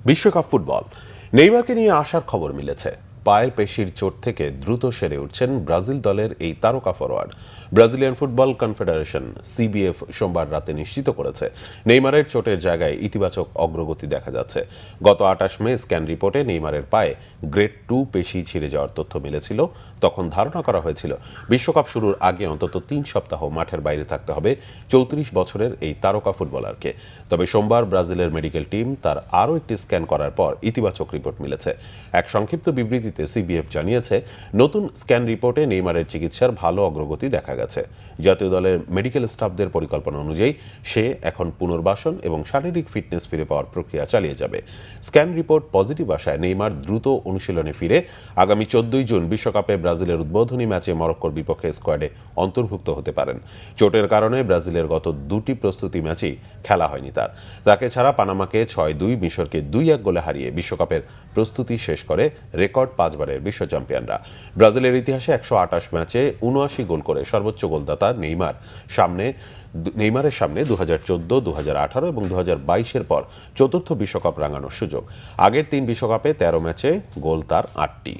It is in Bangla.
বিশ্বকাপ ফুটবল নেইমারকে নিয়ে আসার খবর মিলেছে। পায়ের পেশির চোট থেকে দ্রুত সেরে উঠছেন ব্রাজিল দলের এই তারকা forward. Brazilian football confederation CBF সোমবার রাতে নিশ্চিত করেছে নেইমারের চোটের জায়গায় ইতিবাচক অগ্রগতি দেখা যাচ্ছে। গত ২৮ মে স্ক্যান রিপোর্টে নেইমারের পায়ে গ্রেড 2 পেশি ছিঁড়ে যাওয়ার তথ্য মিলেছিল। তখন ধারণা করা হয়েছিল বিশ্বকাপ শুরুর আগে অন্তত ৩ সপ্তাহ মাঠের বাইরে থাকতে হবে ৩৪ বছরের এই তারকা ফুটবলারকে। তবে সোমবার ব্রাজিলের মেডিকেল টিম তার আরও একটি স্ক্যান করার পর ইতিবাচক রিপোর্ট মিলেছে। এক সংক্ষিপ্ত বিবৃতিতে সিবিএফ জানিয়েছে, নতুন স্ক্যান রিপোর্টে নেইমারের চিকিৎসার ভালো অগ্রগতি দেখা গেছে। জাতীয় দলের মেডিকেল স্টাফদের পরিকল্পনা অনুযায়ী সে এখন পুনর্বাসন এবং শারীরিক ফিটনেস ফিরে পাওয়ার প্রক্রিয়া চালিয়ে যাবে। স্ক্যান রিপোর্ট পজিটিভ আসায় নেইমার দ্রুত অনুশীলনে ফিরে আগামী ১৪ জুন বিশ্বকাপে ব্রাজিলের উদ্বোধনী ম্যাচে মরক্কোর বিপক্ষে স্কোয়াডে অন্তর্ভুক্ত হতে পারেন। চোটের কারণে ব্রাজিলের গত দুটি প্রস্তুতি ম্যাচেই খেলা হয়নি তাকে ছাড়া পানামাকে ৬-২, মিশরকে ২-১ গোলে হারিয়ে বিশ্বকাপের প্রস্তুতি শেষ করে রেকর্ড ৫ বারের বিশ্ব চ্যাম্পিয়নরা। ব্রাজিলের ইতিহাসে ১২৮ ম্যাচে ৭৯ গোল করে সর্বোচ্চ গোলদাতা নেইমারের সামনে ২০১৪, ২০১৮ এবং ২০২২-এর পর চতুর্থ বিশ্বকাপ রাঙানোর সুযোগ। আগের ৩ বিশ্বকাপে ১৩ ম্যাচে গোল তার ৮টি।